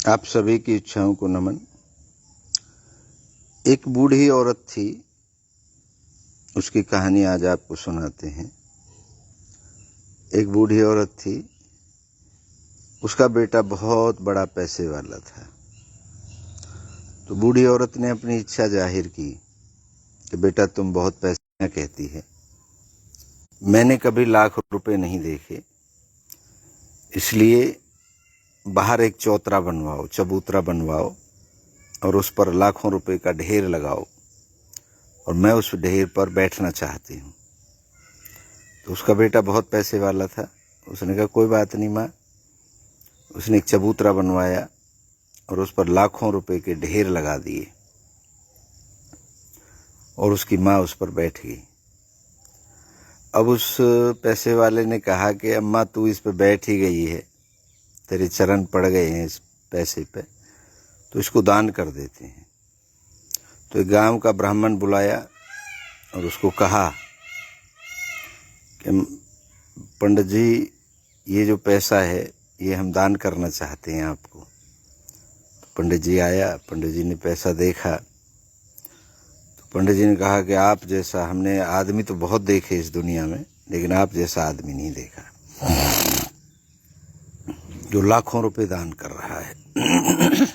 आप सभी की इच्छाओं को नमन। एक बूढ़ी औरत थी, उसकी कहानी आज आपको सुनाते हैं। एक बूढ़ी औरत थी, उसका बेटा बहुत बड़ा पैसे वाला था। तो बूढ़ी औरत ने अपनी इच्छा जाहिर की कि बेटा तुम बहुत पैसे कहती है, मैंने कभी लाख रुपए नहीं देखे, इसलिए बाहर एक चौतरा बनवाओ, चबूतरा बनवाओ और उस पर लाखों रुपए का ढेर लगाओ और मैं उस ढेर पर बैठना चाहती हूँ। तो उसका बेटा बहुत पैसे वाला था, उसने कहा कोई बात नहीं माँ। उसने एक चबूतरा बनवाया और उस पर लाखों रुपए के ढेर लगा दिए और उसकी माँ उस पर बैठ गई। अब उस पैसे वाले ने कहा कि अम्मा तू इस पर बैठ ही गई है, तेरे चरण पड़ गए हैं इस पैसे पे, तो इसको दान कर देते हैं। तो एक गांव का ब्राह्मण बुलाया और उसको कहा कि पंडित जी ये जो पैसा है ये हम दान करना चाहते हैं आपको। तो पंडित जी आया, पंडित जी ने पैसा देखा तो पंडित जी ने कहा कि आप जैसा, हमने आदमी तो बहुत देखे इस दुनिया में, लेकिन आप जैसा आदमी नहीं देखा जो लाखों रुपए दान कर रहा है।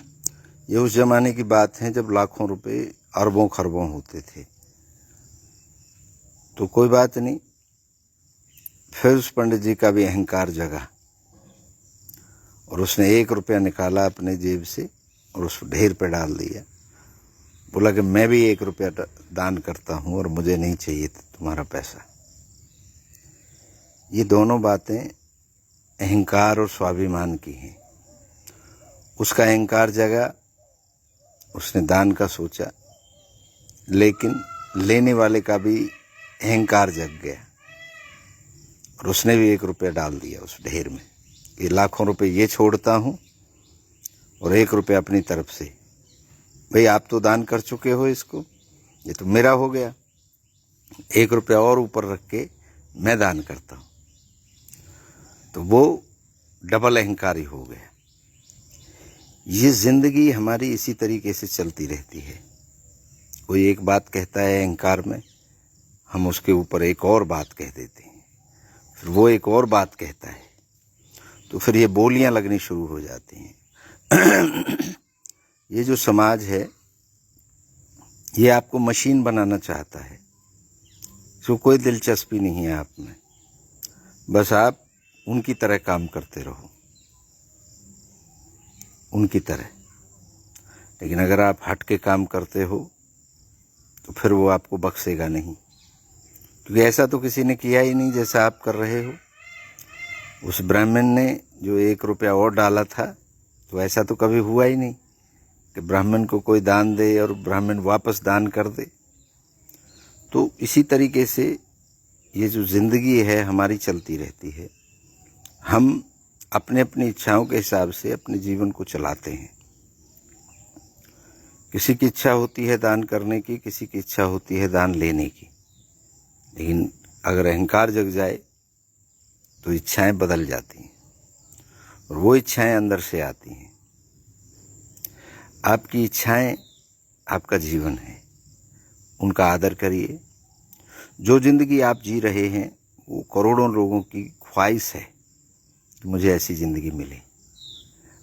ये उस जमाने की बात है जब लाखों रुपए अरबों खरबों होते थे। तो कोई बात नहीं, फिर उस पंडित जी का भी अहंकार जगा और उसने 1 रुपया निकाला अपने जेब से और उस ढेर पे डाल दिया। बोला कि मैं भी 1 रुपया दान करता हूँ और मुझे नहीं चाहिए तुम्हारा पैसा। ये दोनों बातें अहंकार और स्वाभिमान की हैं। उसका अहंकार जगा, उसने दान का सोचा, लेकिन लेने वाले का भी अहंकार जग गया और उसने भी 1 रुपया डाल दिया उस ढेर में। ये लाखों रुपए ये छोड़ता हूँ और 1 रुपया अपनी तरफ से। भाई आप तो दान कर चुके हो इसको, ये तो मेरा हो गया, 1 रुपया और ऊपर रख के मैं दान करता हूँ। तो वो डबल अहंकारी हो गया। ये जिंदगी हमारी इसी तरीके से चलती रहती है। कोई एक बात कहता है अहंकार में, हम उसके ऊपर एक और बात कह देते हैं, फिर वो एक और बात कहता है, तो फिर ये बोलियां लगनी शुरू हो जाती हैं। ये जो समाज है ये आपको मशीन बनाना चाहता है, इसको कोई दिलचस्पी नहीं है आप में, बस आप उनकी तरह काम करते रहो, उनकी तरह। लेकिन अगर आप हट के काम करते हो तो फिर वो आपको बख्शेगा नहीं, क्योंकि ऐसा तो किसी ने किया ही नहीं जैसा आप कर रहे हो। उस ब्राह्मण ने जो 1 रुपया और डाला था, तो ऐसा तो कभी हुआ ही नहीं कि ब्राह्मण को कोई दान दे और ब्राह्मण वापस दान कर दे। तो इसी तरीके से ये जो जिंदगी है हमारी चलती रहती है। हम अपने अपनी इच्छाओं के हिसाब से अपने जीवन को चलाते हैं। किसी की इच्छा होती है दान करने की, किसी की इच्छा होती है दान लेने की, लेकिन अगर अहंकार जग जाए तो इच्छाएं बदल जाती हैं और वो इच्छाएं अंदर से आती हैं। आपकी इच्छाएं आपका जीवन है, उनका आदर करिए। जो जिंदगी आप जी रहे हैं वो करोड़ों लोगों की ख्वाहिश है कि मुझे ऐसी ज़िंदगी मिले।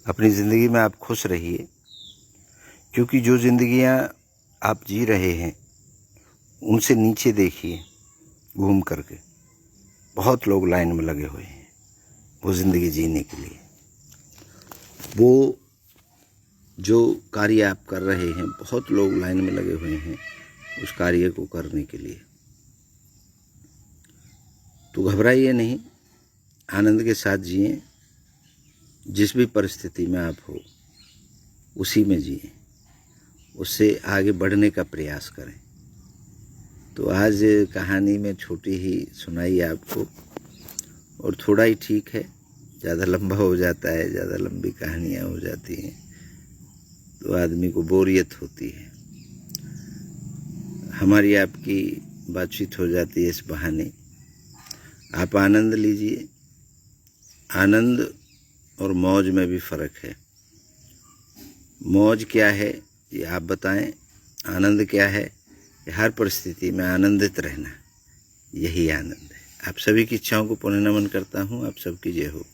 अपनी ज़िंदगी में आप खुश रहिए, क्योंकि जो ज़िंदगियां आप जी रहे हैं उनसे नीचे देखिए घूम करके, बहुत लोग लाइन में लगे हुए हैं वो ज़िंदगी जीने के लिए। वो जो कार्य आप कर रहे हैं, बहुत लोग लाइन में लगे हुए हैं उस कार्य को करने के लिए। तो घबराइए नहीं, आनंद के साथ जिए। जिस भी परिस्थिति में आप हो उसी में जिए, उससे आगे बढ़ने का प्रयास करें। तो आज कहानी में छोटी ही सुनाई आपको, और थोड़ा ही ठीक है, ज़्यादा लंबा हो जाता है, ज़्यादा लंबी कहानियाँ हो जाती हैं तो आदमी को बोरियत होती है। हमारी आपकी बातचीत हो जाती है इस बहाने। आप आनंद लीजिए। आनंद और मौज में भी फ़र्क है। मौज क्या है ये आप बताएं, आनंद क्या है ये हर परिस्थिति में आनंदित रहना, यही आनंद है। आप सभी की इच्छाओं को पुनः नमन करता हूँ। आप सबकी जय हो।